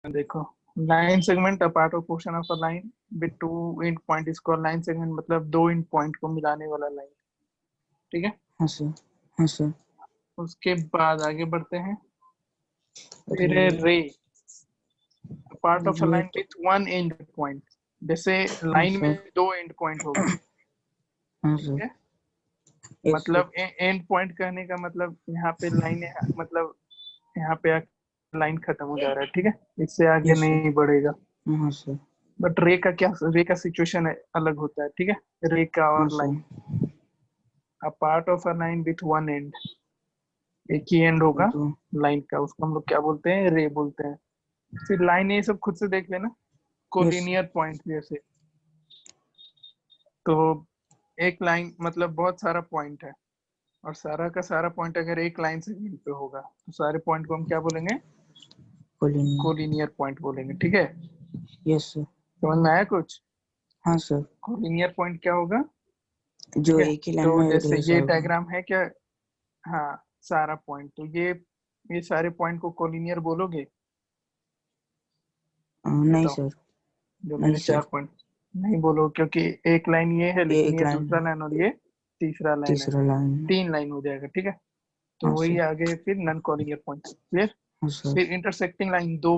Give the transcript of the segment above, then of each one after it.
देखो, line segment a part of portion of a line with two and point is called line segment, मतलब दो and point को मिलाने वाला line. ठीक है, हाँ सर, हाँ सर। उसके बाद आगे बढ़ते हैं। फिर रे रे, पार्ट ऑफ अ ये लाइन तो विथ वन एंड पॉइंट। जैसे हाँ लाइन में सर, दो एंड पॉइंट हो गए। हाँ ठीक सर। है, यस सर। मतलब एंड पॉइंट कहने का मतलब यहाँ पे लाइन है, मतलब यहाँ पे लाइन खत्म हो जा रहा है। ठीक है, इससे आगे यस सर। नहीं बढ़ेगा। हाँ सर, बट रे का क्या, रे का सिचुएशन अलग होता है। ठीक है, रे का हाँ और sir. Line, a part of a line with one and, एक ही एंड होगा तो लाइन का, उसको हम लोग क्या बोलते हैं, रे बोलते हैं। फिर लाइन ये सब खुद से देख लेना, यस सर। कोलिनियर पॉइंट जैसे। तो एक लाइन मतलब बहुत सारा पॉइंट है, और सारा का सारा पॉइंट अगर एक लाइन सेगमेंट पे होगा तो सारे पॉइंट को हम क्या बोलेंगे, कोलिनियर। कोलिनियर पॉइंट बोलेंगे। ठीक है, यस सर। समझ में आया कुछ। हाँ सर, कोलिनियर पॉइंट क्या होगा। ठीक जो है, एक ही लाइन तो में जैसे ढेर ये सारा होगा। डायग्राम है क्या, हाँ, सारा पॉइंट, तो ये सारे पॉइंट को कोलिनियर बोलोगे। नहीं बताओ, सर। जो नहीं मैंने चार सर, पॉइंट नहीं बोलो, क्योंकि एक लाइन ये है ये लेकिन एक ये लाइन दूसरा है, लाइन और ये तीसरा लाइन है, तीसरा लाइन है। तीन लाइन हो जाएगा। ठीक है, तो हाँ वही सर, आगे फिर नॉन कॉलिनियर पॉइंट। क्लियर। हाँ सर। फिर इंटरसेक्टिंग लाइन, दो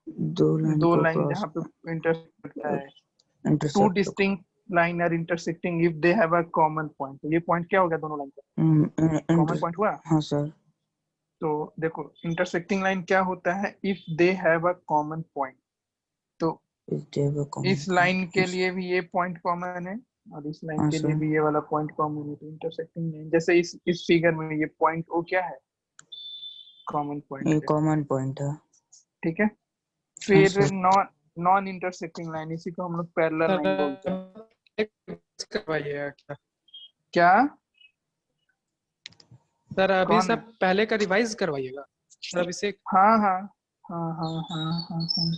दो लाइन दो को लाइन क्रॉस जहाँ पे इंटरसेक्ट करता है, two intersect. Distinct line are intersecting if they have a common point. तो ये पॉइंट क्या हो गया दोनों लाइन का, कॉमन इंटर पॉइंट हुआ। हाँ सर। तो देखो, इंटरसेक्टिंग लाइन क्या होता है, if they have a common point. तो if they have a common इस लाइन के पॉइंट। लिए भी ये पॉइंट कॉमन है, और इस लाइन हाँ के लिए सर, भी ये वाला पॉइंट कॉमन है। तो इंटरसेक्टिंग लाइन, जैसे इस फिगर में ये पॉइंट ओ क्या है, कॉमन पॉइंट ये है। कॉमन पॉइंट है। ठीक है, हाँ फिर sir. Non non intersecting line, इसी को हम लोग पैरेलल सर लाइन बोलते हैं। एक करवाइएगा क्या? क्या, सर अभी कौन है। सब पहले का रिवाइज करवाइएगा सर, अभिषेक। हाँ हाँ हाँ हाँ हाँ हाँ हाँ,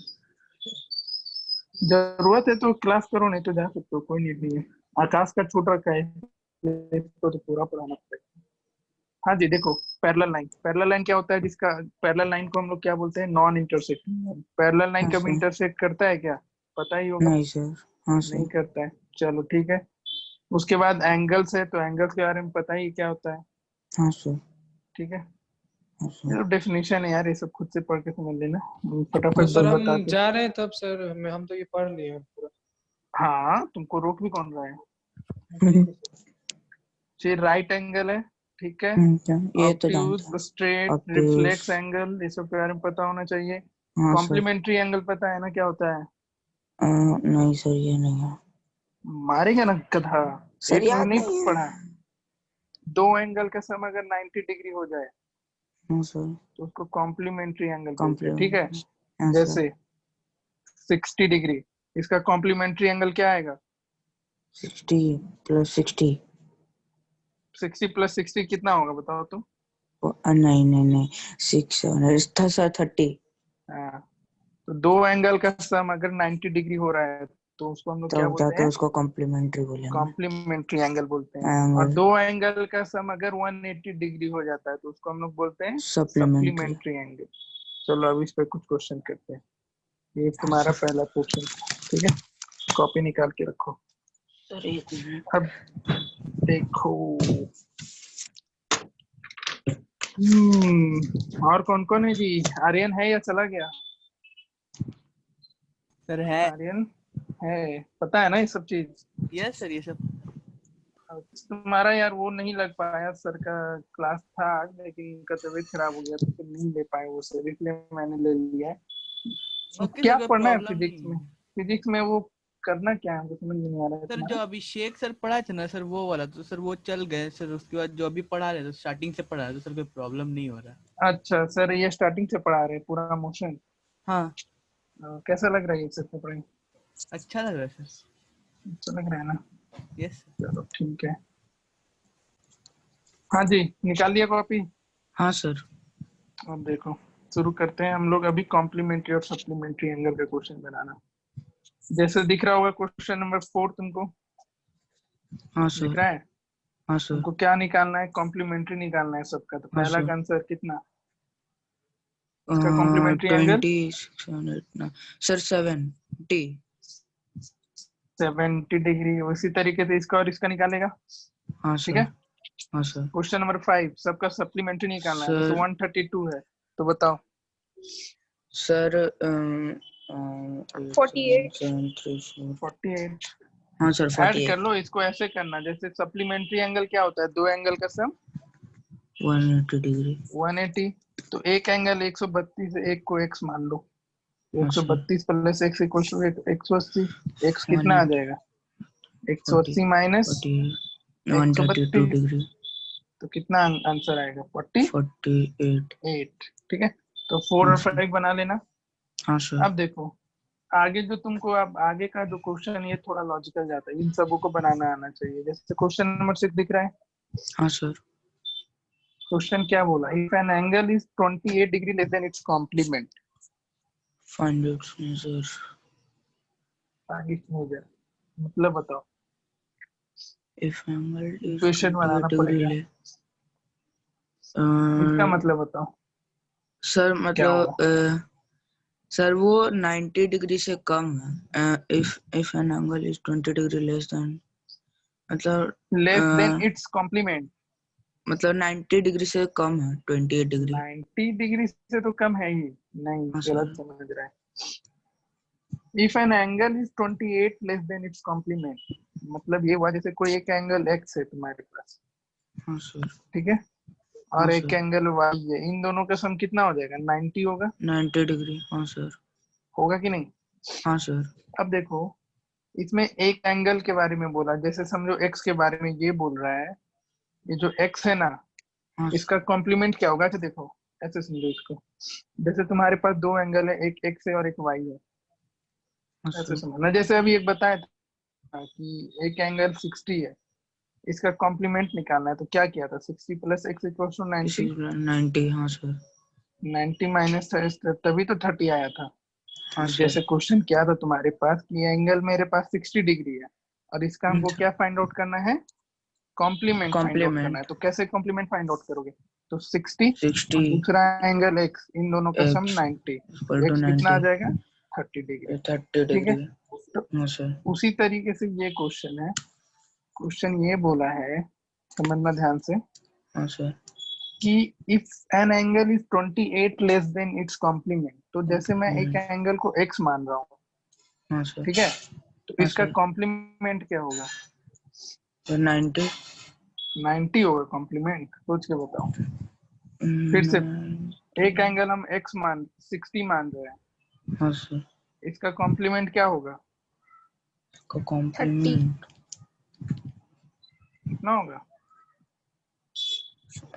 जरूरत है तो क्लास करो, नहीं तो जा सकते हो, कोई नीड नहीं है। आकाश का छूट रखा है, इसको तो पूरा पढ़ाना पड़ेगा। हाँ जी, देखो, पैरेलल लाइन क्या होता है, जिसका पैरेलल लाइन को हम लोग क्या बोलते हैं, non intersecting line. Parallel line हाँ कभी सर। इंटरसेक्ट करता है क्या, पता ही होगा। नहीं सर। हाँ नहीं सर। करता है, चलो ठीक है। उसके बाद एंगल्स है, तो एंगल्स के बारे में पता ही क्या होता है। हाँ सर। ठीक है, हाँ ये सर। तो डेफिनेशन है यार, ये सब खुद से पढ़ के समझ लेना, तो फटाफट सर बस हम बता के। जा रहे हैं तब सर, हम तो ये पढ़ लिए हैं पूरा। हाँ, तुमको रोक भी कौन रहा है। फिर राइट एंगल है। ठीक है, क्या ये तो ऑब्ट्यूज, जानता हूँ। स्ट्रेट, ऑब्टयूज। रिफ्लेक्स एंगल, ये सब के बारे में पता होना चाहिए। हाँ सर। कॉम्प्लीमेंट्री एंगल पता है ना क्या होता है। नहीं सर, ये नहीं है। मारेगा ना गधा, सर एट में याद नहीं नहीं पढ़ा। है। दो एंगल का सम अगर 90 डिग्री हो जाए हाँ सर। तो उसको कॉम्प्लीमेंट्री एंगल बोलते हैं। ठीक है, कॉम्प्लीमेंट। हाँ सर। जैसे 60 डिग्री, इसका कॉम्प्लीमेंट्री एंगल क्या आएगा। 60 + 60। 60 + 60 कितना होगा बताओ तुम। नहीं नहीं नहीं, 6 था सर, 30। हाँ, तो दो एंगल का सम अगर 90 डिग्री हो रहा है तो उसको हम लोग क्या तब बोलते जाके हैं, उसको कॉम्प्लीमेंट्री बोलेंगे। कॉम्प्लीमेंट्री एंगल बोलते हैं। और एंगल। दो एंगल का सम अगर 180 डिग्री हो जाता है तो उसको हम लोग बोलते हैं सप्लीमेंट्री। Supplementary angle. चलो अब इस पे कुछ क्वेश्चन करते हैं। ये हाँ तुम्हारा सर। पहला क्वेश्चन, ठीक है, कॉपी निकाल के रखो। सर एक मिनट। अब देखो, और कौन कौन है जी, आर्यन है या चला गया। सर है। आर्यन है, पता है ना ये सब चीज। यस सर, ये सब। तुम्हारा यार वो नहीं लग पाया, सर का क्लास था आज लेकिन उनका तबीयत खराब हो गया तो फिर नहीं ले पाए वो सर, इसलिए मैंने ले लिया है। ओके क्या सर, कोई पढ़ना है प्रॉब्लम फिजिक्स नहीं में, है। फिजिक्स में वो करना क्या है हमको समझ में नहीं आ रहा है सर जो तुम्हारा। अभिषेक सर पढ़ा थे ना सर, वो वाला तो सर वो चल गए सर। उसके बाद जो अभी पढ़ा रहे थे स्टार्टिंग से पढ़ा रहे, तो सर कोई प्रॉब्लम नहीं हो रहा। अच्छा सर, ये स्टार्टिंग से पढ़ा रहे हैं पूरा मोशन। हाँ, कैसा लग रहा है ये सर को पढ़ाई, अच्छा लग रहा है सर। अच्छा लग रहा है ना। यस। चलो ठीक है, हाँ जी, निकाल लिया कॉपी। हाँ सर। अब देखो, शुरू करते हैं हम लोग अभी कॉम्प्लीमेंट्री और सप्लीमेंट्री एंगल का क्वेश्चन बनाना। जैसे दिख रहा होगा क्वेश्चन नंबर 4 तुमको, हाँ दिख सर। रहा है। हाँ सर। तुमको क्या निकालना है, कॉम्प्लीमेंट्री निकालना है सबका। तो हाँ पहला सर। का आंसर कितना, इसका कॉम्प्लीमेंट्री एंगल 20 सर 70। 70 डिग्री। उसी तरीके से इसका और इसका निकालेगा। हाँ ठीक है। सर। हाँ सर। क्वेश्चन नंबर 5 सबका सप्लीमेंट्री निकालना है। जैसे सर 132 है तो बताओ। सर 48 48 हाँ सर ऐड कर 48 लो। इसको ऐसे करना, जैसे सप्लीमेंट्री एंगल क्या होता है, दो एंगल का सम 180 डिग्री। 180। तो एक एंगल 132 है, एक को x मान लो। हाँ sir 132 plus x equal to 180। x कितना आ 180 जाएगा? 180 माइनस 132 132 डिग्री तो कितना आंसर आएगा? 48। 48। ठीक है। तो 4 हाँ और सर। 5 बना लेना। हाँ सर। अब देखो आगे जो तुमको, अब आगे का जो क्वेश्चन ये थोड़ा लॉजिकल जाता है, इन सबों को बनाना आना चाहिए। जैसे क्वेश्चन नंबर 6 दिख रहा है। हाँ सर। क्वेश्चन क्या बोला? If an angle is 28 degree less than its complement. Find out sir. आगे क्यों हो गया मतलब बताओ। इफ एंगल इज इक्वेशन 28 बनाना डिग्री पड़ेगा। ले इसका मतलब बताओ सर क्या होगा। मतलब सर वो 90 डिग्री से कम है। If an angle is 20 degree less then मतलब लेस देन इट्स कॉम्प्लीमेंट। मतलब 90 डिग्री से कम है 28 डिग्री। 90 डिग्री से तो कम है ही नहीं, हाँ गलत सर। समझ रहा है। If an angle is 28 less than its complement मतलब ये हुआ जैसे कोई एक एंगल x है तुम्हारे पास, हाँ सर। ठीक है, हाँ और एक सर एंगल y है। इन दोनों का सम कितना हो जाएगा? 90 होगा। 90 डिग्री। हाँ सर। होगा कि नहीं? हाँ सर। अब देखो इसमें एक एंगल के बारे में बोला, जैसे समझो x के बारे में ये बोल रहा है। ये जो x है ना, हाँ इसका कॉम्प्लीमेंट क्या होगा? कि देखो ऐसे समझो इसको, जैसे तुम्हारे पास दो एंगल है, एक x है और एक y है। ऐसे सर। समझना, जैसे अभी एक बताया था कि एक एंगल 60 है, इसका कॉम्प्लीमेंट निकालना है। तो क्या किया था? 60 प्लस x इक्वल टू 90। 90। हाँ सर। 90 माइनस तभी तो 30 आया था। हाँ जैसे सर। क्वेश्चन क्या था तुम्हारे पास कि एंगल मेरे पास 60 डिग्री है और इसका हमको क्या फाइंड आउट करना है? कॉम्प्लीमेंट फाइंड आउट करना है। कॉम्प्लीमेंट तो कैसे कॉम्प्लीमेंट फाइंड आउट करोगे? तो 60 और 60 दूसरा एंगल x, इन दोनों का सम x 90। इक्वल टू x कितना आ 90 जाएगा? 30 डिग्री। 30 ठीक है। डिग्री। तो हाँ सर। उसी तरीके से ये क्वेश्चन है। क्वेश्चन ये बोला है, समझना ध्यान से, हाँ सर। कि if an angle is 28 less than its complement. तो जैसे मैं एक एंगल को x मान रहा हूँ, हाँ सर। ठीक है, तो हाँ इसका सर। कॉम्प्लीमेंट क्या होगा? तो 90 90 होगा कॉम्प्लीमेंट। सोच के बताओ। फिर से एक एंगल हम x मान 60 मान रहे हैं, हाँ सर। इसका कॉम्प्लीमेंट क्या होगा? का कॉम्प्लीमेंट कितना होगा?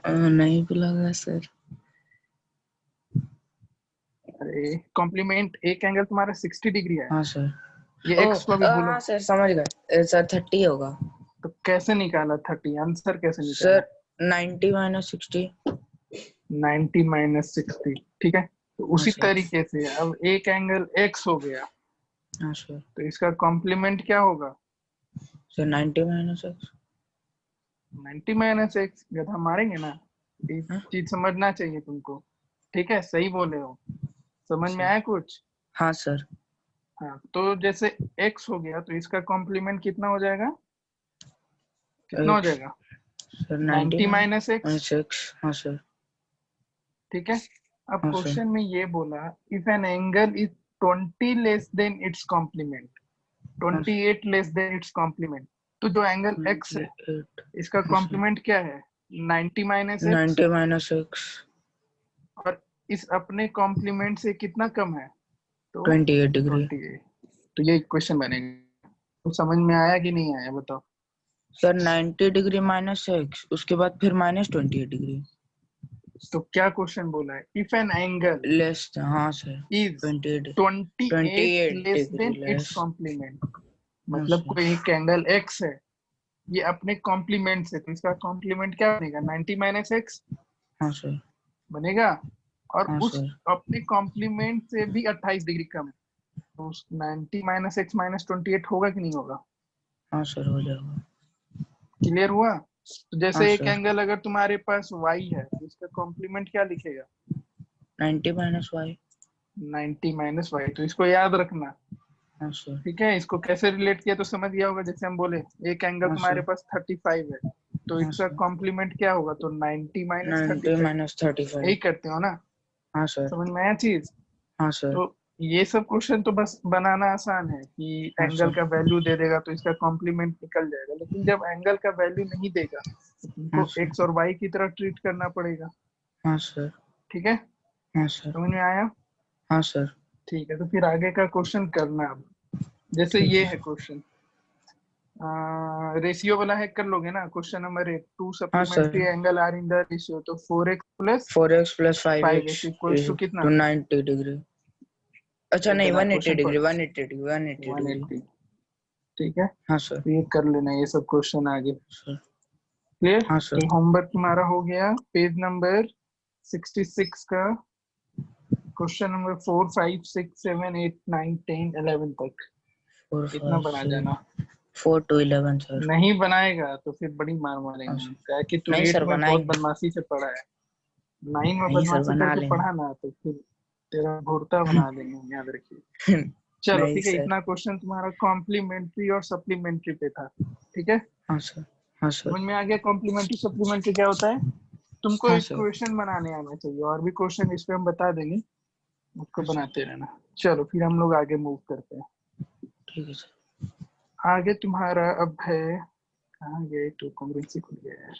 नहीं लगा सर। अरे कॉम्प्लीमेंट, एक एंगल तुम्हारा 60 डिग्री है, हाँ सर। ये ओ x को अभी भूलो। हाँ सर समझ गए सर 30 होगा। तो कैसे निकाला 30? आंसर कैसे निकाला? Sir 90 minus 60। 90 माइनस 60। ठीक है। तो हाँ उसी सर। तरीके से अब एक एंगल x हो गया, हाँ सर। तो इसका कॉम्प्लीमेंट क्या होगा? Sir 90 minus x। 90 minus x। गधा मारेंगे ना, ये हाँ चीज समझना चाहिए तुमको। ठीक है, सही बोले हो। समझ में सर। आया कुछ? हाँ सर। हाँ, तो जैसे x हो गया तो इसका कॉम्प्लीमेंट कितना हो जाएगा? कितना हो x जाएगा? Sir 90 90 minus x। Minus x। हाँ सर। ठीक है। अब हाँ सर। क्वेश्चन में ये बोला, if an angle is 20 less than its complement, हाँ 28 लेस देन इट्स कॉम्प्लीमेंट। तो जो एंगल x है 28। इसका हाँ सर। कॉम्प्लीमेंट क्या है? 90 माइनस x। 90 माइनस x और इस अपने कॉम्प्लीमेंट से कितना कम है? तो 28 डिग्री। 28। तो ये इक्वेशन बनेगा। तो समझ में आया कि नहीं आया बताओ। सर 90 डिग्री माइनस x उसके बाद फिर माइनस 28 डिग्री तो क्या क्वेश्चन बोला है? If an angle less. हाँ sir is 28 28 28 less degree then it's less. Complement हाँ मतलब सर। कोई एक एंगल x है, ये अपने कॉम्प्लीमेंट से, तो इसका कॉम्प्लीमेंट क्या बनेगा? 90 माइनस x हाँ सर। बनेगा। और हाँ उस सर। अपने कॉम्प्लीमेंट से भी 28 डिग्री कम है, तो उस 90 माइनस x माइनस 28 होगा कि नहीं होगा? हाँ सर हो जाएगा। क्लियर हुआ? तो हाँ जैसे एक सर। एंगल अगर तुम्हारे पास y है तो इसका कॉम्प्लीमेंट क्या लिखेगा? 90 माइनस वाई। 90 माइनस वाई, तो इसको याद रखना। हाँ सर। ठीक है, इसको कैसे रिलेट किया तो समझ गया होगा। जैसे हम बोले एक एंगल हाँ तुम्हारे सर। पास 35 है, तो हाँ इसका सर। कॉम्प्लीमेंट क्या होगा, तो 90 माइनस 90 35, माइनस 35। यही करते हो ना। हाँ सर। समझ में आया चीज। हाँ सर। तो ये सब क्वेश्चन तो बस बनाना आसान है कि हाँ एंगल सर। का वैल्यू दे देगा तो इसका कॉम्प्लीमेंट निकल जाएगा, लेकिन जब एंगल का वैल्यू नहीं देगा तो हाँ तुमको सर। एक्स और वाई की तरह ट्रीट करना पड़ेगा। हाँ सर। ठीक है, हाँ सर। समझ में आया। हाँ सर। ठीक है, तो फिर आगे का क्वेश्चन करना अब। जैसे ठीक ये है। है क्वेश्चन, रेशियो वाला है, कर लोगे ना। क्वेश्चन नंबर 8, टू हाँ supplementary sir. Angle are in the ratio, तो 4x plus 4x plus 5x 5x equals to to कितना। 90 डिग्री। अच्छा नहीं, इधर 180 क्वेश्चन डिग्री, पर 180 डिग्री, 180 डिग्री। 180। ठीक है, हाँ सर। तो ये कर लेना ये सब क्वेश्चन आगे। सर। क्लियर। हाँ तो सर। होमवर्क तुम्हारा हो गया पेज नंबर 66 का, क्वेश्चन नंबर 4 5 6 7 8 9 10 11 तक 4 इतना 5 बना 6 जाना। 4 to 11 सर। नहीं बनाएगा तो फिर बड़ी मार हाँ मारेंगे हम, सर। क्या है कि तू नहीं 8 सर, में बहुत बनाएंगे। बदमाशी से पढ़ा है, 9 में नहीं सर, बदमाशी बना करके लेंगे। पढ़ा ना तो फिर तेरा भोरता बना देंगे, याद रखिए। चलो नहीं ठीक है, सर। इतना क्वेश्चन तुम्हारा कॉम्प्लीमेंट्री और सप्लीमेंट्री पे था। ठीक है, हाँ सर। हाँ सर। समझ में आ गया कॉम्प्लीमेंट्री सप्लीमेंट्री क्या होता है। तुमको हाँ सर। इक्वेशन बनाने आना चाहिए, और भी क्वेश्चन इस पे हम बता देंगे, उसको हाँ सर। बनाते रहना। चलो फिर हम लोग आगे मूव करते हैं। ठीक है सर। आगे तुम्हारा अब है, कहाँ गए, तो कॉन्ग्रुएंसी खुल गया यार।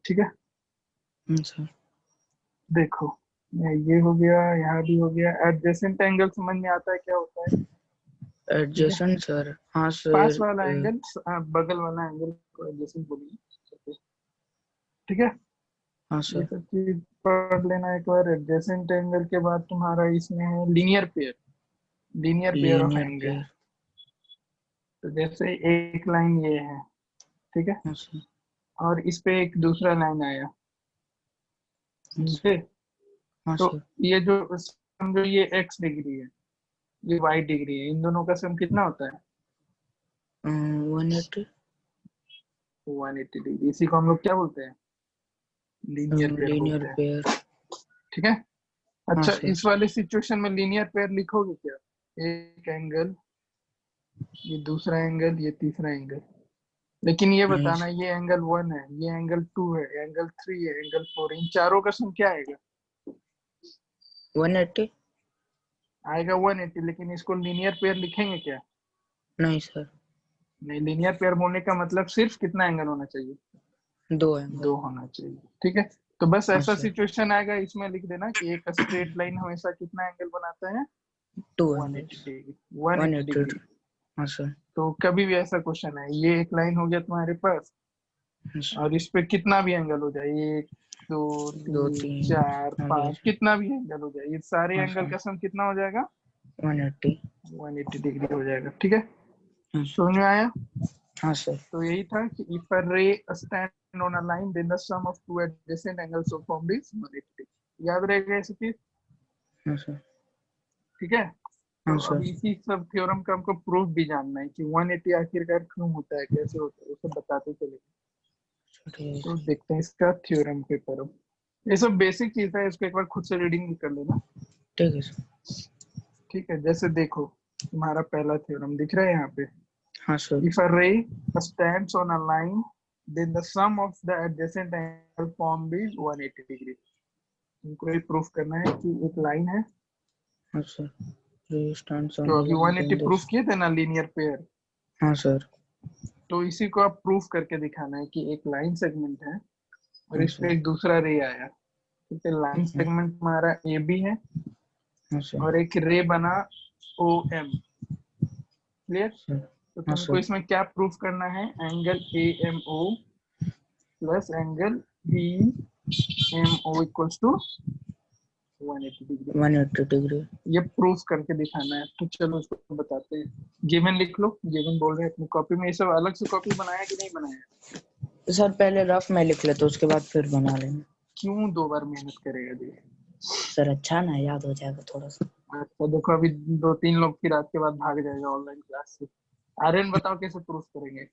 ठीक है, सर। देखो ये हो गया, यहाँ भी हो गया। एडजेसेंट एंगल समझ में आता है क्या होता है। ठीक है, एडजेसेंट सर। हाँ पास सर। वाला एंगल, बगल वाला एंगल को एडजेसेंट बोलिए। ठीक है, हाँ ये सर। सब चीज पढ़ लेना एक बार। एडजेसेंट एंगल के बाद तुम्हारा इसमें है linear pair, linear pair of linear angle. Pair. तो जैसे एक लाइन ये है, ठीक है, हाँ सर। और इस पे एक दूसरा लाइन आया, हाँ सर। समझे। हाँ तो सर। ये जो समझो ये x डिग्री है, ये y डिग्री है, इन दोनों का सम कितना होता है, 180। 180 डिग्री। इसी को हम लोग क्या बोलते हैं, लीनियर पेयर लीनियर बोलते हैं। पेयर। ठीक है, हाँ अच्छा सर। इस वाले सिचुएशन में लीनियर पेयर लिखोगे क्या, एक एंगल, ये दूसरा एंगल, ये तीसरा एंगल। लेकिन ये नहीं बताना ये एंगल 1 है, ये एंगल 2 है, एंगल 3 है, एंगल 4, इन चारों का सम क्या आएगा, 180। आएगा 180। लेकिन इसको लीनियर पेयर लिखेंगे क्या, नहीं सर। नहीं। लीनियर पेयर बोलने का मतलब सिर्फ कितना एंगल होना चाहिए, 2 एंगल। 2 होना चाहिए। ठीक है, तो बस हाँ ऐसा सर। सिचुएशन आएगा, इसमें लिख देना कि एक स्ट्रेट लाइन हमेशा कितना एंगल बनाता है, 2 180 एंगल्स। डिग्री, 180 180। डिग्री। हाँ सर। तो कभी भी ऐसा क्वेश्चन है, ये एक लाइन हो गया तुम्हारे पास, हाँ सर। और इस पे कितना भी एंगल हो जाए, 1 2 2 3 3 4 आगे 5, सर। कितना भी एंगल हो जाए, ये सारे हाँ एंगल सर। का सम कितना हो जाएगा, 180। 180 डिग्री हो जाएगा। ठीक है, हाँ सर। समझ में आया। हाँ सर। तो यही था कि if a ray stand on a line then the sum of two adjacent angles so formed is 180। याद रहेगा ऐसी चीज। हाँ सर। ठीक है, हाँ तो अब सर। इसी सब थ्योरम का हमको प्रूफ भी जानना है कि 180 आखिरकार क्यों होता है, कैसे होता है, वो सब बताते चले। ठीक है तो सर। देखते हैं इसका थ्योरम पे करो। ये सब बेसिक चीज है, इसको एक बार खुद से रीडिंग भी कर लेना। ठीक है सर। ठीक है, जैसे देखो तुम्हारा पहला थ्योरम दिख रहा है यहाँ पे। हाँ sir. If a ray stands on a line, then the sum of the adjacent angle formed is 180 degree। तुमको ये प्रूफ करना है कि एक लाइन है, हाँ सर। Three stands on जो a अभी line 180 then this। प्रूफ किए थे ना लीनियर पेयर। हाँ सर। तो इसी को आप प्रूफ करके दिखाना है कि एक लाइन सेगमेंट है और हाँ इस पे सर। एक दूसरा रे आया। ठीक है, लाइन सेगमेंट हमारा ए बी है हाँ सर। और एक रे बना ओ एम। क्लियर। सर। तो हाँ तुमको सर। इसमें क्या प्रूफ करना है, angle A M O plus angle B M O equals to 180 degree. 180 degree. ये प्रूफ करके दिखाना है। तो चलो उसको बताते हैं। गिवन लिख लो, गिवन बोल रहे हैं अपनी कॉपी में। ये सब अलग से कॉपी बनाया कि नहीं बनाया, सर पहले रफ में लिख लेते उसके बाद फिर बना लेंगे। क्यों 2 बार मेहनत करेगा जी। सर अच्छा ना, याद हो जाएगा थोड़ा सा। अच्छा देखो, अभी 2-3 लोग फिर आज के बाद भाग जाएगा ऑनलाइन क्लास से। आर्यन बताओ कैसे प्रूफ करेंगे,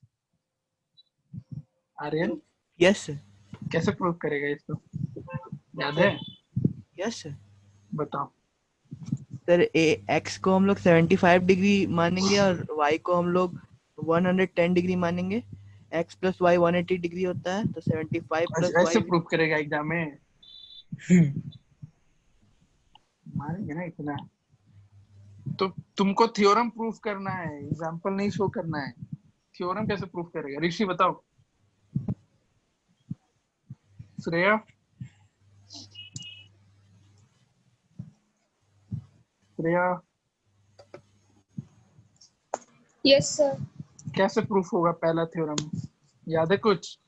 आर्यन यस सर। कैसे प्रूफ करेगा इसको। याद है? Yes sir. बताओ। सर एक्स को हम लोग 75 डिग्री मानेंगे और वाई को हम लोग 110 डिग्री मानेंगे। एक्स प्लस वाई 180 डिग्री होता है, तो 75 प्लस ऐसे वाई। प्रूफ करेगा एग्जाम में? मारेंगे ना इतना। तो तुमको थ्योरम प्रूफ करना है, एग्जाम्पल नहीं शो करना है। थ्योरम कैसे प्रूफ करेगा? ऋषि बताओ। Shreya, Shreya yes sir. कैसे प्रूफ होगा पहला थ्योरम? याद है कुछ?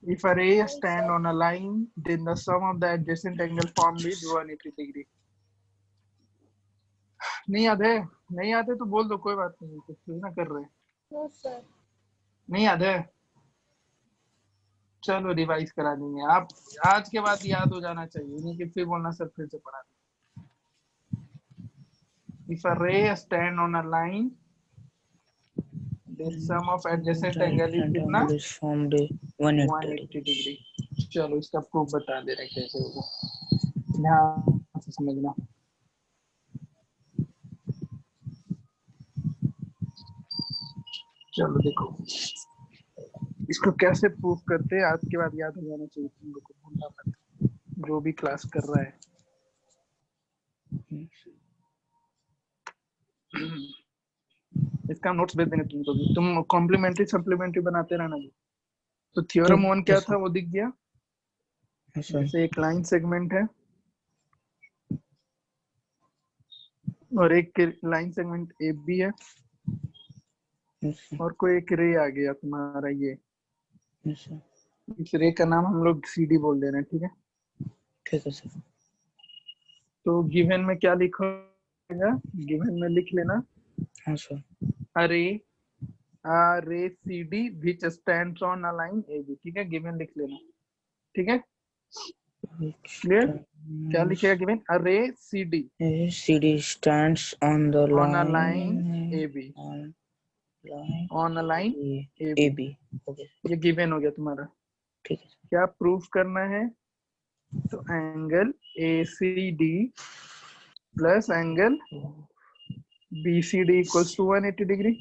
If a ray stand on a line, then the sum of the adjacent angle formed is 180 degree. नहीं याद है? नहीं याद है तो बोल दो, कोई बात नहीं, कुछ ना कर रहे। No sir. नहीं याद है? चलो रिवाइज करा देंगे। आप आज के बाद याद हो जाना चाहिए, नहीं कि फिर बोलना सर फिर से पढ़ा दें। If a ray stand on a line, then sum of adjacent angle is कितना? 180 degree। चलो इसका प्रूफ बता दे रहे कैसे होगा, ध्यान से समझना। चलो देखो इसको कैसे प्रूफ करते हैं, आज के बाद याद हो जाना चाहिए तुम लोग को, भूलना मत जो भी क्लास कर रहा है। इसका नोट्स भेज देंगे तुमको भी, तुम कॉम्प्लीमेंट्री सप्लीमेंट्री बनाते रहना जी। तो थ्योरम 1 क्या था वो दिख गया? जैसे एक लाइन सेगमेंट है और एक लाइन सेगमेंट ए बी है और कोई एक रे आ गया तुम्हारा, ये इस रे का नाम हम लोग सी डी बोल दे रहे हैं, ठीक है? ठीक है सर। तो गिवन में क्या लिखोगा? गिवन में लिख लेना हाँ sir. Ray C D which stands on a line A B, ठीक है? गिवन लिख लेना, ठीक है? क्लियर? क्या लिखेगा given? Ray C D stands on the on a line line AB, on a line AB। Okay ये गिवन हो गया तुम्हारा, ठीक है। क्या प्रूफ करना है? तो angle ACD plus angle BCD equals to 180 degree,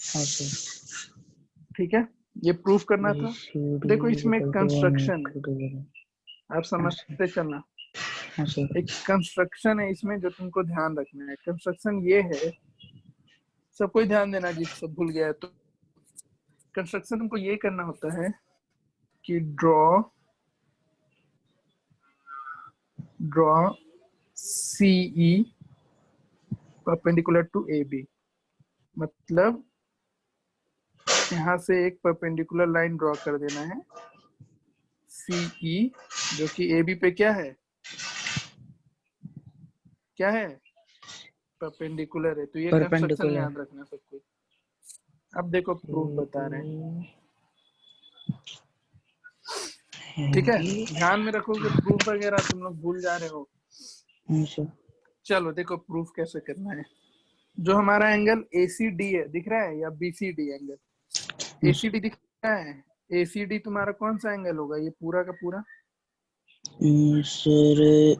हाँ सर। ठीक है? ये प्रूफ करना था। देखो इसमें कंस्ट्रक्शन है, आप समझते चलना। हाँ सर। एक कंस्ट्रक्शन है इसमें जो तुमको ध्यान रखना है। कंस्ट्रक्शन ये है, सबको ध्यान देना जी, सब भूल गया है तो। कंस्ट्रक्शन तुमको ये करना होता है कि draw CE perpendicular to AB, मतलब यहाँ से एक परपेंडिकुलर लाइन ड्रॉ कर देना है CE, जो कि AB पे क्या है? क्या है? परपेंडिकुलर है। तो ये कंस्ट्रक्शन याद रखना सबको। अब देखो प्रूफ बता रहे हैं, ठीक है? ध्यान में रखोगे, प्रूफ वगैरह तुम लोग भूल जा रहे हो। चलो देखो प्रूफ कैसे करना है। जो हमारा एंगल ACD है, दिख रहा है, या BCD एंगल? ACD दिख रहा है? ACD तुम्हारा कौन सा एंगल होगा? ये पूरा का पूरा सर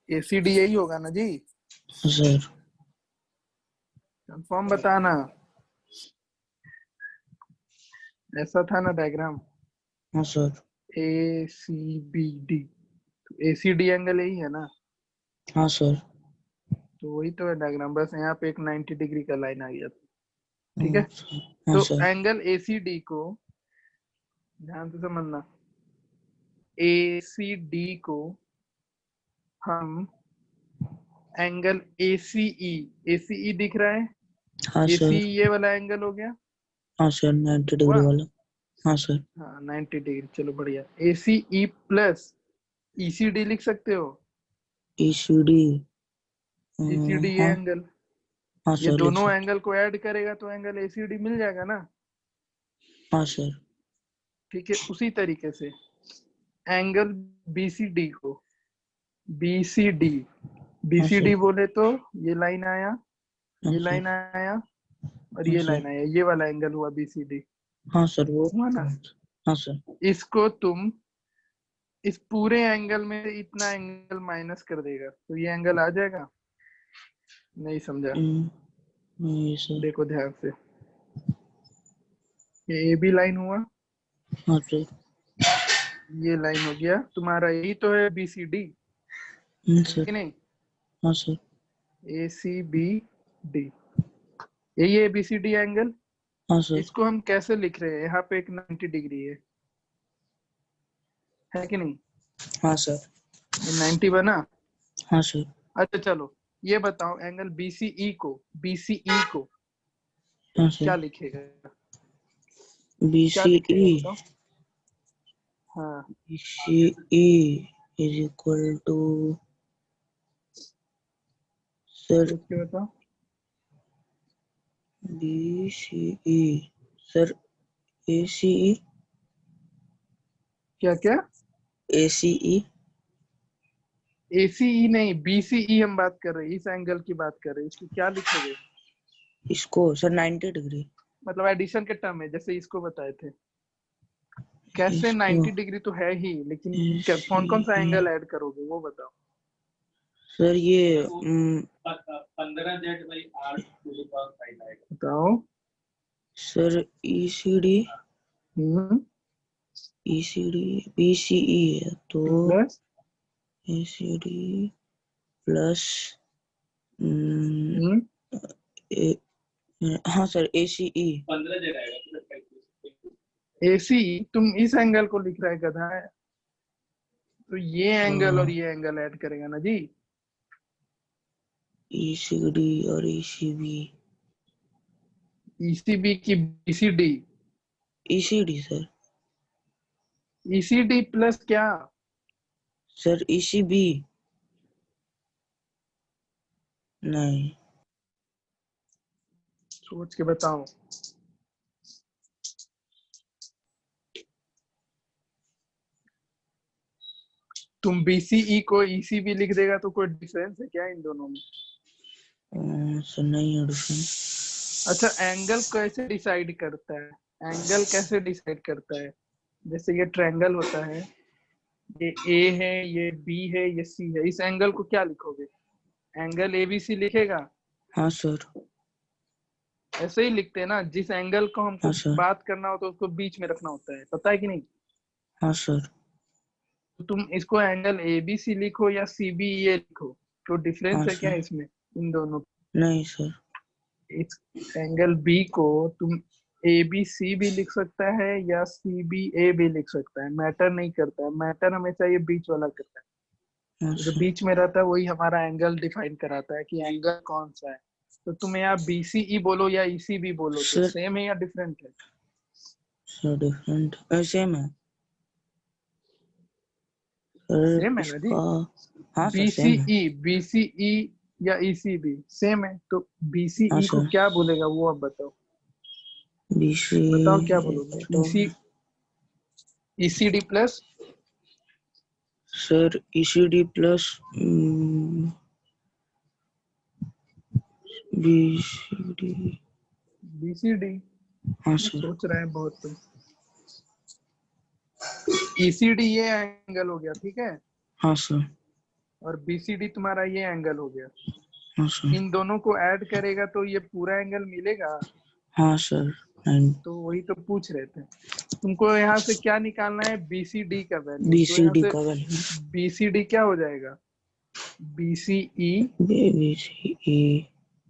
ACD यही होगा ना जी? सर कंफर्म बताना। ऐसा था ना डायग्राम? हाँ सर। ACBD, तो ACD एंगल यही है ना? हाँ सर। तो वही तो है डायग्राम, बस यहाँ पे एक 90 डिग्री का लाइन आ गया, ठीक है? हाँ तो सर। एंगल ACD को ध्यान से समझना, ACD को हम एंगल ACE दिख रहा है? हाँ ACE सर। ये वाला एंगल हो गया। हाँ सर 90 डिग्री वाला। हाँ सर। हाँ 90 डिग्री, चलो बढ़िया। ACE प्लस ECD लिख सकते हो? ECD ECD ये हाँ एंगल, हाँ ये सर। दोनों एंगल को ऐड करेगा तो एंगल ACD मिल जाएगा ना? हाँ सर। ठीक है, उसी तरीके से एंगल BCD को BCD बोले तो ये लाइन आया, ये लाइन आया और ये लाइन आया, ये वाला एंगल हुआ BCD। हाँ सर। वो हुआ ना? हाँ सर। इसको तुम इस पूरे एंगल में इतना एंगल माइनस कर देगा तो ये एंगल आ जाएगा। नहीं समझा? नहीं सर। देखो ध्यान से, ये ए बी लाइन हुआ, हाँ सर। ये लाइन हो गया तुम्हारा, यही तो है बी सी डी सर। कि नहीं? हाँ सर। ए सी बी डी, यही है बी सी डी एंगल। हाँ सर। इसको हम कैसे लिख रहे हैं? यहाँ पे एक 90 डिग्री है कि नहीं? हाँ सर। ये 90 बना। हाँ सर। अच्छा चलो ये बताओ, एंगल बीसीई को हाँ क्या सर। लिखेगा? बी क्या सी लिखेगा ई बताओ। हाँ BCE is equal to sir सोच के बताओ। BCE सर ACE क्या क्या? ACE एसीई नहीं, बीसीई हम बात कर रहे हैं, इस एंगल की बात कर रहे हैं। इसको क्या लिखोगे? इसको सर 90 डिग्री। मतलब एडिशन के टर्म है, जैसे इसको बताए थे। कैसे? इसको 90 डिग्री तो है ही, लेकिन कौन कौन सा ACE एंगल ऐड करोगे वो बताओ। सर ये 15 बताओ। सर ECD BCE है तो प्लस ACD प्लस हाँ सर ACE। एसीई तुम इस एंगल को लिख रहा है गधा है, तो ये एंगल और ये एंगल ऐड करेगा ना जी। ECD और ECB ईसीबी की BCD, ECD sir. ECD plus क्या? सर ECB नहीं। सोच के बताओ। तुम बीसीई को ईसीबी लिख देगा तो कोई डिफरेंस है क्या इन दोनों में? सर नहीं है डिफरेंस। अच्छा एंगल कैसे डिसाइड करता है? एंगल कैसे डिसाइड करता है? जैसे ये ट्रायंगल होता है, ये ए है, ये बी है, ये सी है, इस एंगल को क्या लिखोगे? एंगल एबीसी लिखेगा? हाँ सर। ऐसे ही लिखते हैं ना, जिस एंगल को हमको हाँ सर। बात करना होता है उसको बीच में रखना होता है, पता है कि नहीं? हाँ सर। तो तुम इसको एंगल एबीसी लिखो या सीबीए लिखो, तो डिफरेंस हाँ है क्या सर। इसमें इन दोनों? नहीं सर। इस एंगल बी को तुम ए बी सी भी लिख सकता है या सी बी ए भी लिख सकता है, मैटर नहीं करता है। मैटर हमेशा ये बीच वाला करता है, हाँ जो सर। बीच में रहता है वही हमारा एंगल डिफाइन कराता है कि एंगल कौन सा है। तो तुम यहाँ बीसीई बोलो या ईसीबी बोलो तो सर सेम है या डिफरेंट है? सर डिफरेंट सेम है सर सेम है ना जी। इसका। हाँ सर सेम है। बीसीई या ईसीबी सेम है, तो हाँ बीसीई को सर। क्या बोलेगा वो आप बताओ। BC बताओ क्या बोलोगे? तो ECD plus sir ECD plus BCD। BCD. हाँ सर। सोच रहे हैं बहुत तुम। ईसीडी ये एंगल हो गया, ठीक है, हाँ सर। और बीसीडी तुम्हारा ये एंगल हो गया। हाँ सर। इन दोनों को ऐड करेगा तो ये पूरा एंगल मिलेगा। हाँ सर। and तो वही तो पूछ रहे थे। तुमको यहाँ से क्या निकालना है? बीसीडी का वैल्यू। तो यहाँ BCD से का वैल्यू बीसीडी क्या हो जाएगा? बीसीई BCE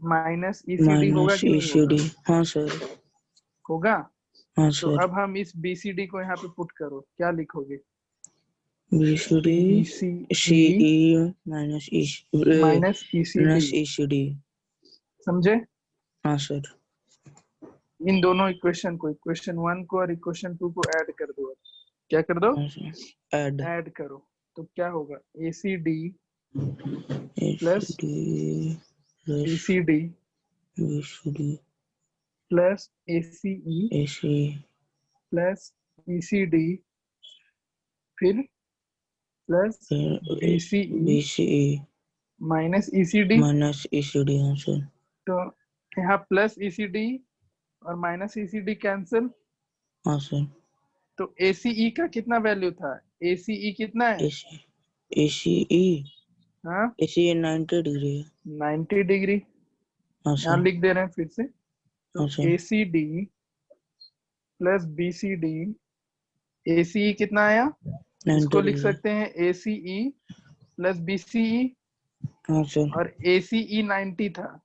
माइनस ईसीडी होगा माइनस कि नहीं होगा? ECD। हाँ सर। होगा। हाँ तो सर। अब हम इस बीसीडी को यहाँ पे पुट करो, क्या लिखोगे? BCD BCE CE minus minus ECD, ECD। समझे? हाँ सर। इन दोनों इक्वेशन को, इक्वेशन 1 को और इक्वेशन 2 को ऐड कर दो। क्या कर दो? हाँ सर। ऐड ऐड करो तो क्या होगा? ACD plus ACD plus ECD BCD plus ACE AC plus ECD फिर plus BCE BCE minus ECD. Minus ECD। हाँ सर। तो यहाँ प्लस ईसीडी और माइनस ईसीडी कैंसिल, हाँ सर। तो ACE का कितना वैल्यू था? ACE कितना है? ACE हाँ, ACE 90 डिग्री है। 90 डिग्री। हाँ यहाँ सर। लिख दे रहे हैं फिर से। तो हाँ sir. ACD plus BCD, ACE कितना आया? 90 इसको लिख डिग्री। सकते हैं ACE प्लस BCE, हाँ सर। और ACE 90 था,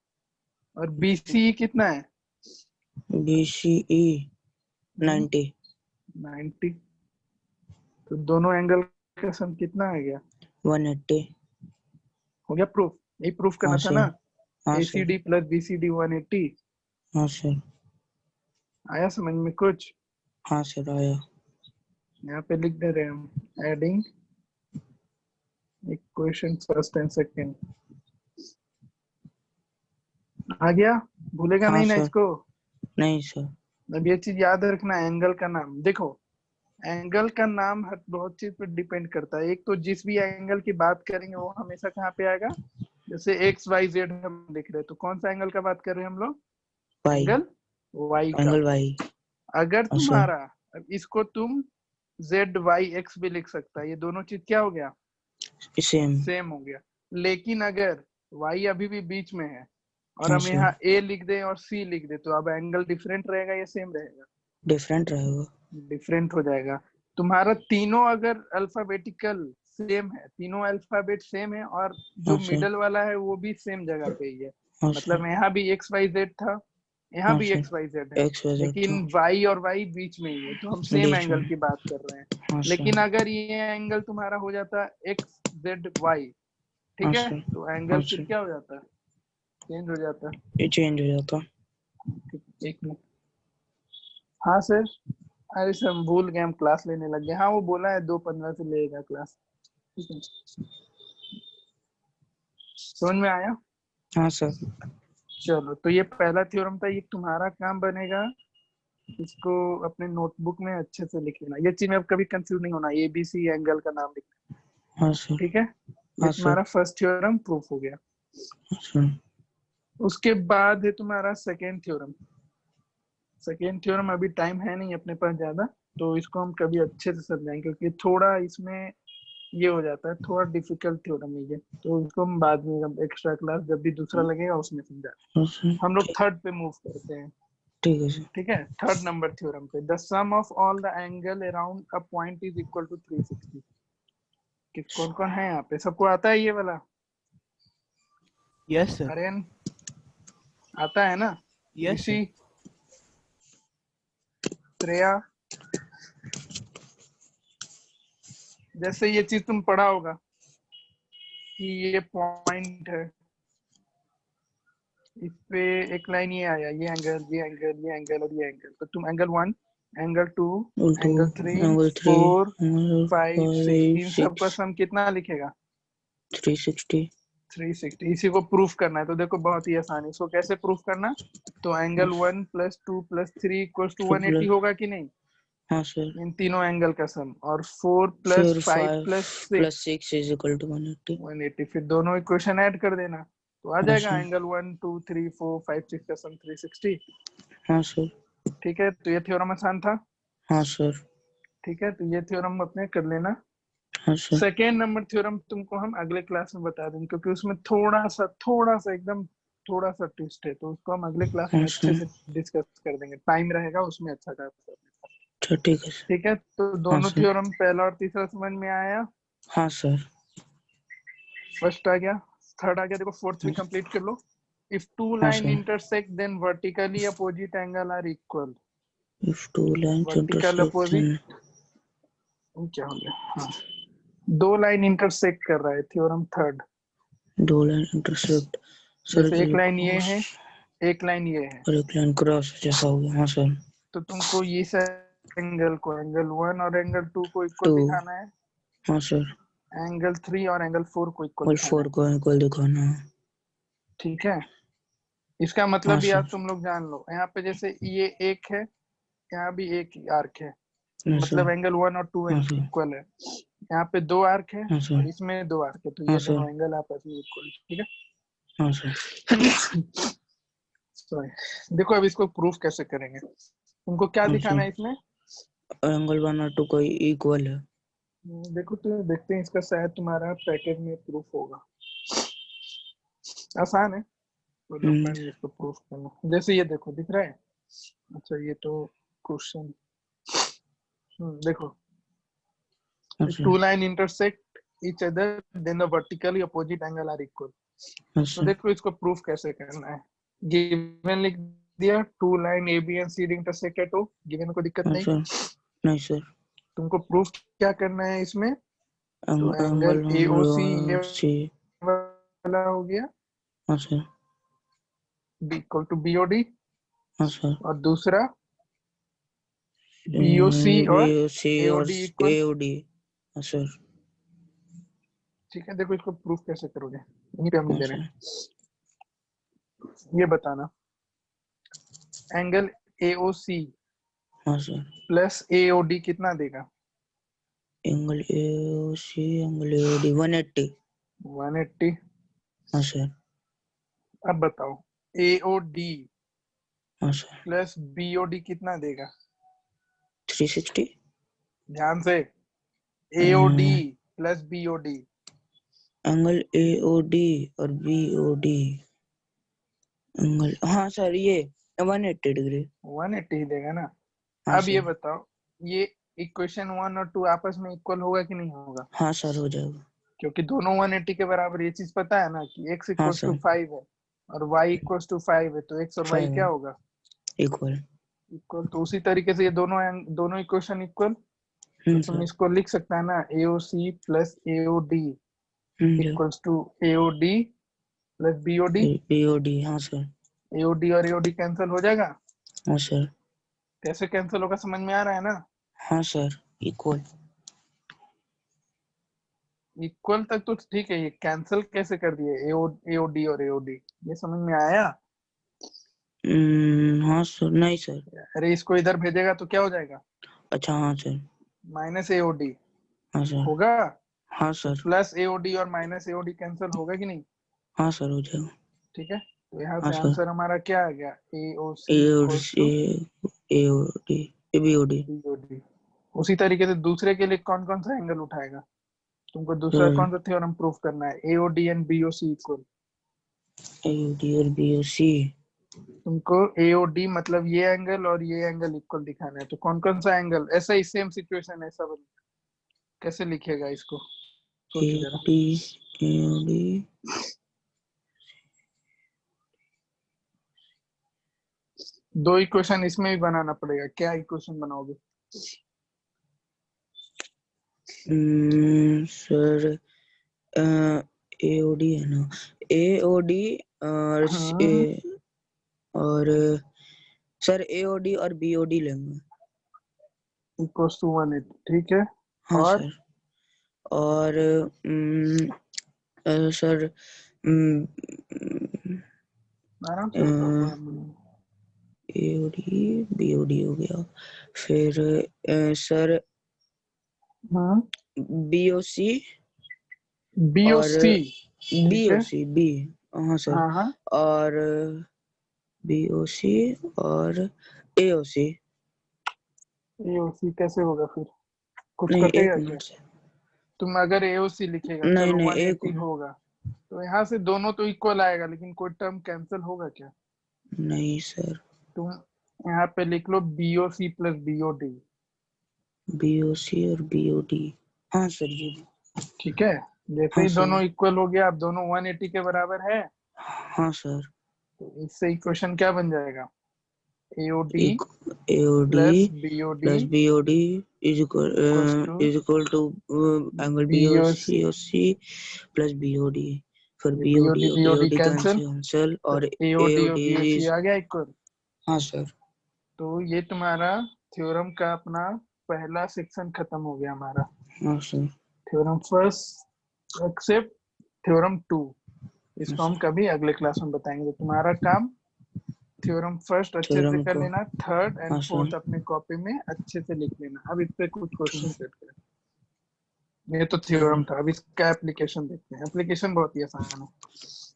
और BCE कितना है? BCE 90। 90। तो दोनों एंगल का सम कितना आ गया? 180। हो गया प्रूफ? यही प्रूफ करना हाँ था सर। ना। हाँ सर। ACD plus BCD 180। हाँ सर। आया समझ में कुछ? हाँ सर आया। यहाँ पे लिख दे रहे हैं हम, adding equation first and second. आ गया? भूलेगा हाँ नहीं ना सर। इसको? नहीं सर। अब ये चीज याद रखना, एंगल का नाम। देखो, एंगल का नाम हर बहुत चीज पर डिपेंड करता है। एक तो जिस भी एंगल की बात करेंगे वो हमेशा कहाँ पे आएगा? जैसे XYZ हम लिख रहे हैं, तो कौन सा एंगल का बात कर रहे हैं हम लोग? Y। एंगल Y का। Angle Y। अगर हाँ सर। तुम्हारा, अब इसको तुम ZYX भी लिख सकता है, ये दोनों चीज क्या हो गया? सेम। सेम हो गया। लेकिन अगर Y अभी भी बीच में है और हाँ हम सर। यहाँ A लिख दें और C लिख दें, तो अब एंगल डिफरेंट रहेगा या सेम रहेगा? डिफरेंट रहेगा। डिफरेंट हो जाएगा। तुम्हारा तीनों अगर अल्फाबेटिकल सेम है, तीनों अल्फाबेट सेम है, और जो हाँ सर। मिडल वाला है वो भी सेम जगह पे ही है, हाँ मतलब सर। यहाँ भी XYZ था, यहाँ हाँ भी सर। XYZ है, XYZ लेकिन था। Y और Y बीच में ही है, तो हम सेम बीच एंगल में। की बात कर रहे हैं। हाँ लेकिन सर। अगर ये एंगल तुम्हारा हो जाता XZY, हाँ ठीक है, सर। तो हाँ एंगल फिर सर। क्या हो जाता? चेंज हो जाता। ये चेंज हो जाता। ठीक, एक मिनट। हाँ सर। अरे सर हम भूल गए, हम क्लास लेने लग गए। हाँ वो बोला है 2:15 से लेगा क्लास। ठीक है, समझ में आया? हाँ सर। चलो, तो ये पहला थ्योरम था। ये तुम्हारा काम बनेगा, इसको अपने नोटबुक में अच्छे से लिख लेना। ये चीज में अब कभी कंफ्यूज नहीं होना, ABC एंगल का नाम लिखना। हाँ सर। ठीक है, ये हाँ सर। तुम्हारा फर्स्ट थ्योरम प्रूफ हो गया। हाँ सर। उसके बाद है तुम्हारा सेकेंड थ्योरम। सेकेंड थ्योरम अभी टाइम है नहीं अपने पास ज्यादा, तो इसको हम कभी अच्छे से समझाएंगे, क्योंकि थोड़ा इसमें ये हो जाता है, थोड़ा डिफिकल्ट थ्योरम है ये, तो इसको हम बाद में एक्स्ट्रा क्लास जब भी दूसरा लगेगा उसमें समझा। हाँ सर। हम लोग थर्ड पे मूव करते हैं। ठीक है सर। ठीक है, थर्ड नंबर थ्योरम पे, the sum of all the angle around a point is equal to 360। कि कौन कौन है यहाँ पे? सबको आता है ये वाला? Yes sir. आर्यन आता है ना? Yes sir. ऋषि, श्रेया, जैसे ये चीज तुम पढ़ा होगा कि ये पॉइंट है, इस पे एक लाइन ये आया, ये एंगल, ये एंगल, ये एंगल और ये एंगल, तो तुम एंगल 1, एंगल 2, उल्टू। Angle 3, angle 3। 4, एंगल 5, 6, 5 इन सब का 6। सम कितना लिखेगा? 360। 360। इसी को प्रूफ करना है। तो देखो बहुत ही आसान है, इसको कैसे प्रूफ करना? तो एंगल 1 + 2 + 3 = 180 होगा कि नहीं? हाँ सर। इन तीनों एंगल का सम। और 4 फिर + 5 5 + 6 + 6 = 180। 180। फिर दोनों इक्वेशन ऐड कर देना, तो आ हाँ जाएगा सर। एंगल 1 2 3 4 5 6 का सम 360। हाँ सर। ठीक है, तो ये थ्योरम आसान था। हाँ सर। ठीक है, तो ये थ्योरम अपने कर लेना। हाँ सर। सेकेंड नंबर थ्योरम तुमको हम अगले क्लास में बता देंगे, क्योंकि उसमें थोड़ा सा एकदम थोड़ा सा ट्विस्ट है, तो उसको हम अगले क्लास में हाँ अच्छे सर। से डिस्कस कर देंगे। टाइम रहेगा उसमें अच्छा खासा। अच्छा ठीक है सर। ठीक है, तो हाँ दोनों सर। थ्योरम पहला और तीसरा समझ में आया? हाँ सर। फर्स्ट आ गया, थर्ड आ गया। देखो फोर्थ भी कंप्लीट कर लो। इफ टू हाँ line sir. Intersect then vertically opposite angle are equal. If two lines vertical intersect, opposite then क्या हो गया? हाँ, दो लाइन इंटरसेक्ट कर रहा है, थ्योरम थर्ड। दो लाइन intersect। सर जैसे एक लाइन ये क्रॉस है, एक लाइन ये है, और एक लाइन क्रॉस जैसा होगा। हाँ सर। तो तुमको ये एंगल को, एंगल 1 और एंगल 2 को इक्वल 2। दिखाना है, हाँ सर। एंगल 3 और एंगल 4 को इक्वल और दिखाना 4 है। को इक्वल दिखाना है। ठीक है, इसका हाँ मतलब भी आज सर। तुम लोग जान लो। यहाँ पे जैसे ये एक है, यहाँ भी एक आर्क है, हाँ मतलब सर। एंगल 1 और 2 हाँ सर। इक्वल है। यहाँ पे दो आर्क है हाँ और सर। इसमें दो आर्क है, तो हाँ ये सर। दोनों एंगल आपस में इक्वल। ठीक हाँ सर। है। सॉरी, देखो अब इसको प्रूफ कैसे करेंगे। तुमको क्या हाँ दिखाना सर। है इसमें? एंगल 1 और 2 का इक्वल है। देखो तो देखते हैं इसका, शायद तुम्हारा पैकेज में प्रूफ होगा। आसान है, कोई लोग नहीं इसको प्रूफ करना। जैसे ये देखो दिख रहा है। अच्छा ये तो क्वेश्चन, देखो अच्छा two line intersect each other then the vertically opposite angle are equal। तो अच्छा देखो इसको प्रूफ कैसे करना है। गिवन लिख दिया, two line A B and C intersect है, तो गिवन को दिक्कत नहीं। अच्छा नहीं सर, तुमको प्रूफ क्या करना है इसमें, तो एंगल एंगल AOC ये सी। वाला हो गया, अच्छा B इक्वल टू BOD, अच्छा और दूसरा BOC और BOC और AOD इक्वल। AOD। अच्छा ठीक है, देखो इसको प्रूफ कैसे करोगे, यहीं पे हम दे रहे अच्छा हैं। ये बताना, एंगल AOC हाँ सर, प्लस AOD कितना देगा। Angle AOC angle AOD 180। 180। हाँ सर अब बताओ AOD हाँ सर, प्लस BOD कितना देगा। 360। ध्यान से, AOD plus BOD। Angle AOD और BOD एंगल, हाँ सर ये 180 डिग्री। 180 ही देगा ना। हाँ अब ये सर, बताओ, ये इक्वेशन 1 और 2 आपस में इक्वल होगा कि नहीं होगा, हाँ सर हो जाएगा। क्योंकि दोनों 180 के बराबर। ये चीज पता है ना कि x हाँ इक्वल्स टू सर 5 है और y इक्वल्स टू 5 है, तो x और y 5 क्या होगा, इक्वल। इक्वल। तो उसी तरीके से ये दोनों इक्वेशन इक्वल, तो तुम सर इसको लिख सकता है ना, AOC प्लस AOD equals to AOD plus BOD। BOD हाँ सर। AOD और AOD कैंसिल हो जाएगा। हाँ सर कैसे कैंसिल होगा समझ में आ रहा है ना। हाँ सर इक्वल। इक्वल तक तो ठीक है, ये कैंसिल कैसे कर दिए AOD और AOD, ये समझ में आया। हाँ सर, नहीं सर। अरे इसको इधर भेजेगा तो क्या हो जाएगा, अच्छा हाँ सर। माइनस AOD हाँ सर होगा, हाँ तो सर प्लस AOD और माइनस AOD कैंसिल होगा कि नहीं। हाँ सर हो जाएगा। ठीक है, तो यहाँ हाँ से सर आंसर हमारा क्या आ गया, AOC equals AOC to AOD BOD। BOD। उसी तरीके से दूसरे के लिए कौन कौन सा एंगल उठाएगा, तुमको दूसरा सर कौन सा थ्योरम प्रूफ करना है, AOD and BOC equal. AOD और BOC। तुमको AOD मतलब ये एंगल और ये एंगल इक्वल दिखाना है, तो कौन कौन सा एंगल, ऐसा ही सेम सिचुएशन है सब। कैसे लिखेगा इसको, सोचो जरा। AOD AOD दो इक्वेशन इसमें भी बनाना पड़ेगा, क्या इक्वेशन बनाओगे। सर AOD है ना, AOD और और सर AOD और BOD लेंगे। इक्वल्स टू 180, ठीक है। हाँ और सर, और सर आराम से बताओ, कोई नहीं। AOD BOD हो गया, फिर सर हाँ BOC और BOC, ठीक है। BOC B। हाँ सर, हाँ हाँ, और BOC और AOC। AOC कैसे होगा फिर, कुछ नहीं एक कटेगा क्या। मिनट से, तुम अगर AOC लिखेगा, नहीं चलो नहीं एक 180 होगा, तो यहाँ से दोनों तो इक्वल आएगा, लेकिन कोई टर्म कैंसिल होगा क्या। नहीं सर, तुम यहाँ पे लिख लो BOC प्लस BOD, BOC और BOD। हाँ सर जी। ठीक है। जैसे हाँ ही दोनों सर इक्वल हो गया, अब दोनों 180 के बराबर है, हाँ सर, तो इससे इक्वेशन क्या बन जाएगा, AOD एक AOD plus BOD plus BOD is equals to equal to angle BOC। BOC plus BOD। फिर ये BOD BOD और BOD BOD कैंसिल, कैंसिल तो और AOD और AOD BOC is। आ गया इक्वल। हाँ सर तो ये तुम्हारा थ्योरम का अपना पहला सेक्शन खत्म हो गया हमारा। हाँ sir theorem first except theorem 2, हाँ इसको हम सर। कभी अगले क्लास में बताएंगे। तो तुम्हारा काम थ्योरम फर्स्ट अच्छे से थ्योरम कर को। लेना, थर्ड एंड हाँ फोर्थ सर अपने कॉपी में अच्छे से लिख लेना। अब इस पे कुछ क्वेश्चन ठीक सेट करें। ये तो ठीक थ्योरम है था, अब इसका एप्लीकेशन देखते हैं। एप्लीकेशन बहुत ही आसान है,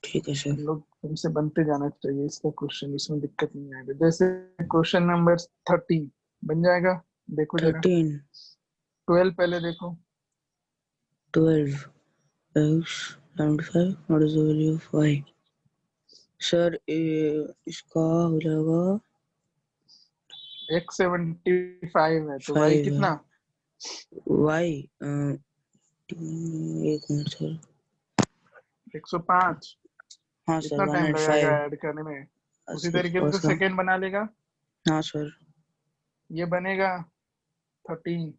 ठीक है सर। हम लोग तुमसे बनते जाना चाहिए इसका क्वेश्चन, इसमें दिक्कत नहीं आएगा। जैसे क्वेश्चन नंबर 30 बन जाएगा, देखो जरा 13 12 पहले देखो 12 x 75 what is the value of y sir इसका हो जाएगा x 75 है तो y 5 है कितना y एक मिनट सर 105 हाँ सर कितना टाइम लगेगा 105 ऐड करने में उसी 80 तरीके से तो का सेकंड बना लेगा हाँ सर ये बनेगा 13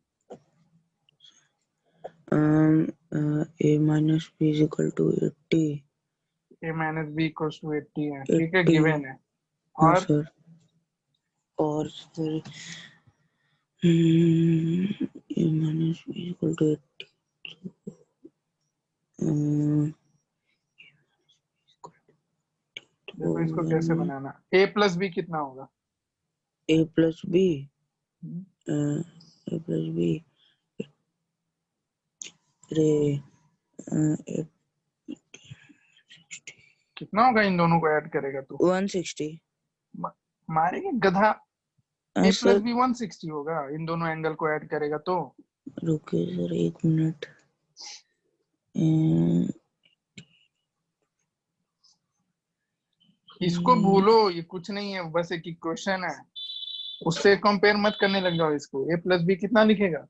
a minus b is equal to 80 a minus B equals to 80 है ठीक है 80 गिवन है हाँ और सर और sir a minus b is equal to 80 देखो इसको कैसे बनाना a प्लस बी कितना होगा a plus b hmm, a plus b रे कितना होगा इन दोनों को ऐड करेगा तू 160 मारेंगे गधा a प्लस सर बी 160 होगा इन दोनों एंगल को ऐड करेगा तो रुकिए सर एक मिनट इसको भूलो ये कुछ नहीं है बस एक इक्वेशन है उससे कंपेयर मत करने लग जाओ इसको a प्लस बी कितना लिखेगा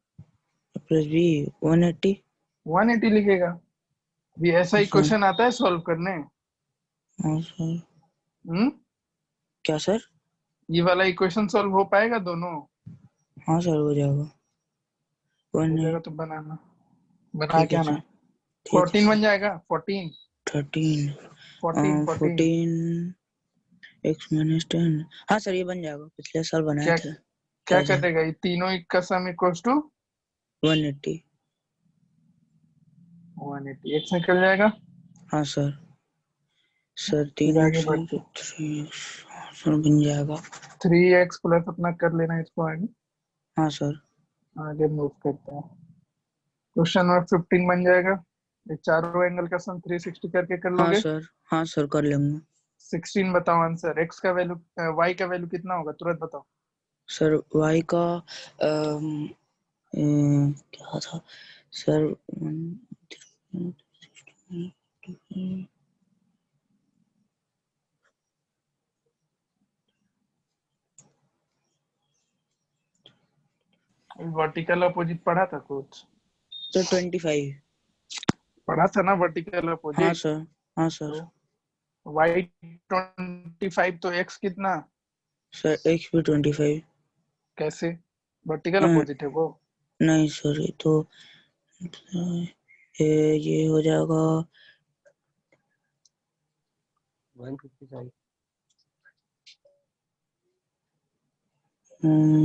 प्लस बी 180 180 लिखेगा भी ऐसा अच्छा इक्वेशन आता है सॉल्व करने हाँ सर हम्म क्या सर ये वाला इक्वेशन सॉल्व हो पाएगा दोनों हाँ सर हो जाएगा हो 1 जाएगा तो बनाना बना ठीक के है आना सर ठीक है 14 सर बन जाएगा 14 13 14 14 14 x minus 10 हाँ सर ये बन जाएगा पिछले साल बनाए क्या थे क्या याद है करेगा ये तीनों का सम इक्वल्स टू 180 180 x निकल जाएगा हाँ सर सर फिर 3 आगे x बढ़ते 3x हाँ सर बन जाएगा 3x प्लस अपना कर लेना इसको आगे हाँ सर आगे मूव करते हैं क्वेश्चन नंबर 15 बन जाएगा ये चारों एंगल का सम 360 करके कर हाँ लोगे सर हाँ सर कर लेंगे 16 बताओ आंसर x का वैल्यू y का वैल्यू कितना होगा तुरंत बताओ सर y का क्या था सर वर्टिकल अपोजिट पढ़ा था कुछ सर 25 पढ़ा था ना वर्टिकल हाँ अपोजिट सर हाँ सर तो y 25 तो x कितना सर x भी 25 कैसे वर्टिकल अपोजिट है वो नहीं सर ये तो ये हो जाएगा 155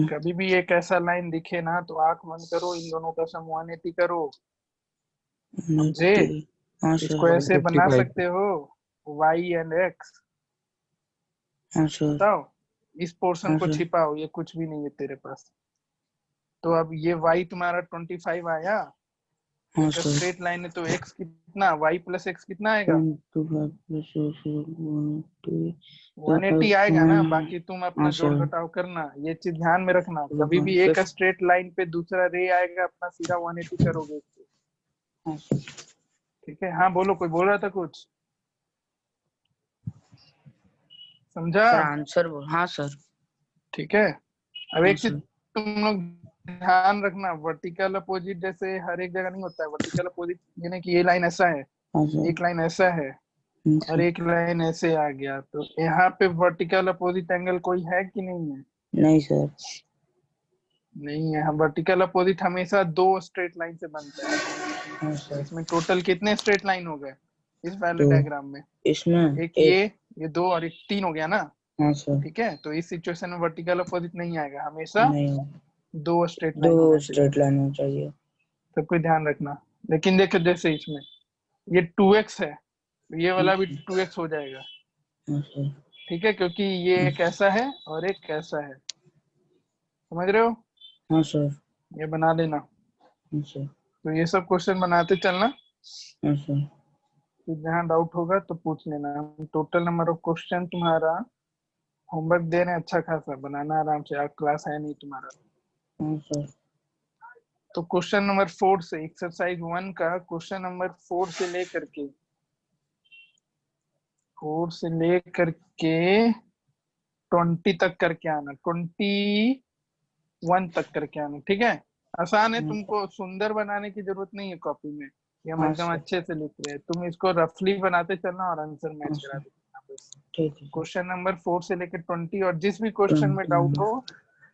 कभी भी एक ऐसा लाइन दिखे ना तो आंख बंद करो इन दोनों का सम 180 करो समझे हाँ इसको सर ऐसे बना 155 सकते हो y एंड x हाँ सर बताओ इस पोर्शन हाँ को सर छिपाओ ये कुछ भी नहीं है तेरे पास तो अब ये y तुम्हारा 25 आया हाँ एक सर स्ट्रेट लाइन है तो x कितना y प्लस x कितना आएगा 25 plus 180 आएगा ना बाकी तुम हाँ अपना जोड़ सर घटाव करना ये चीज ध्यान में रखना कभी भी एक स्ट्रेट लाइन पे दूसरा रे आएगा अपना सीधा 180 करोगे उसको हाँ सर ठीक है हाँ बोलो कोई बोल रहा था कुछ समझा सर आंसर हाँ सर ठीक है अब हाँ एक चीज सर तुम लोग ध्यान रखना वर्टिकल अपोजिट जैसे हर एक जगह नहीं होता है वर्टिकल अपोजिट यानी कि ये लाइन ऐसा है हाँ सर एक लाइन ऐसा है हाँ और सर एक लाइन ऐसे आ गया तो यहाँ पे वर्टिकल अपोजिट एंगल कोई है कि नहीं है नहीं सर नहीं है हम वर्टिकल अपोजिट हमेशा दो स्ट्रेट लाइन से बनता है हाँ सर इसमें टोटल कितने स्ट्रेट लाइन हो गए इस वाले तो डायग्राम में इसमें एक एक ये दो और एक तीन हो गया ना हाँ सर ठीक है तो इस सिचुएशन में वर्टिकल अपोजिट नहीं आएगा हमेशा नहीं दो स्ट्रेट लाइन दो होना चाहिए स्ट्रेट लाइन चाहिए सब कोई ध्यान रखना लेकिन देखो जैसे इसमें ये 2x है तो ये वाला भी 2x हो जाएगा हाँ सर ठीक है क्योंकि ये एक ऐसा है और एक कैसा है समझ रहे हो हाँ सर ये बना लेना हाँ सर तो ये सब क्वेश्चन बनाते चलना हाँ सर तो जहाँ डाउट होगा तो पूछ लेना टोटल नंबर ऑफ क्वेश्चन तुम्हारा होमवर्क दे रहे हैं अच्छा खासा बनाना आराम से आज क्लास है नहीं तुम्हारा हाँ सर। तो क्वेश्चन नंबर 4 से एक्सरसाइज 1 का क्वेश्चन नंबर 4 से लेकर के 20 तक करके आना, 21 तक करके आना, ठीक है। आसान है, हाँ तुमको सुंदर बनाने की जरूरत नहीं है कॉपी में, ये हम हाँ एकदम सर। अच्छे से लिख रहे हैं, तुम इसको रफली बनाते चलना और आंसर हाँ मैच करा सर, देना बस। ठीक है सर। क्वेश्चन नंबर 4 से लेकर 20 और जिस भी क्वेश्चन में डाउट हो वो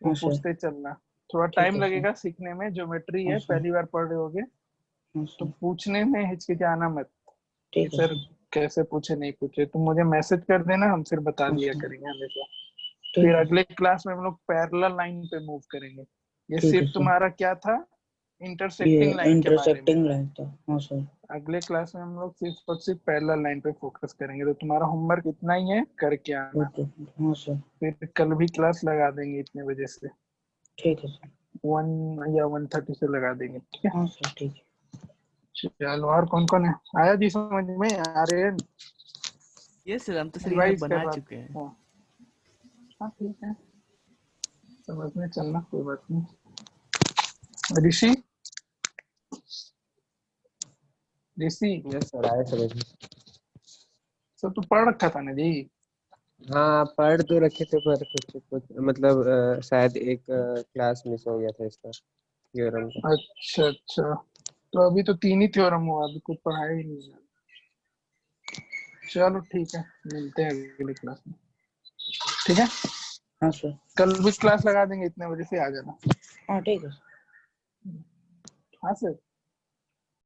हाँ सर, पूछते चलना। थोड़ा ठीक टाइम है सर। लगेगा सीखने में, ज्योमेट्री हाँ है, सर, पहली बार पढ़ रहे होगे, हाँ तो सर, पूछने में हिचकिचाना मत कि ठीक है सर सर। कैसे पूछे नहीं पूछे, तुम मुझे मैसेज कर देना, हम फिर बता हाँ दिया सर, करेंगे हमेशा। ठीक फिर है अगले क्लास में हम लोग पैरेलल लाइन पे मूव करेंगे। ये ठीक है सिर्फ सर। तुम्हारा क्या था, ये इंटरसेक्टिंग लाइन के बारे में। इंटरसेक्टिंग लाइन था। हाँ सर, अगले क्लास में हम लोग सिर्फ और सिर्फ पैरेलल लाइन पे फोकस करेंगे, तो तुम्हारा होमवर्क इतना ही है, करके आना। ओके। हाँ सर, फिर कल भी क्लास लगा देंगे इतने बजे से, ठीक है सर। 1 या 1:30 से लगा देंगे, ठीक है। हाँ सर, ठीक है। चलो, और कौन कौन है, आया जी समझ में, आर्यन ये सर हम तो सर ये सब रिवाइज कर बना रहा चुके हैं। था। हाँ ठीक है, समझने चलना, कोई बात नहीं। ऋषि ऋषि यस सर, आए समझ में। सब तो पढ़ रखा था ना जी। हाँ पढ़ तो रखे थे, पर कुछ कुछ मतलब शायद एक क्लास मिस हो गया था इसका, थ्योरम का। अच्छा अच्छा, तो अभी तो 3 ही थ्योरम हुआ, अभी कुछ पढ़ाया ही नहीं है। चलो ठीक है, मिलते हैं अगली क्लास में, ठीक है। हाँ सर, कल भी क्लास लगा देंगे, इतने बजे से आ जाना। हाँ ठीक है सर। हाँ सर।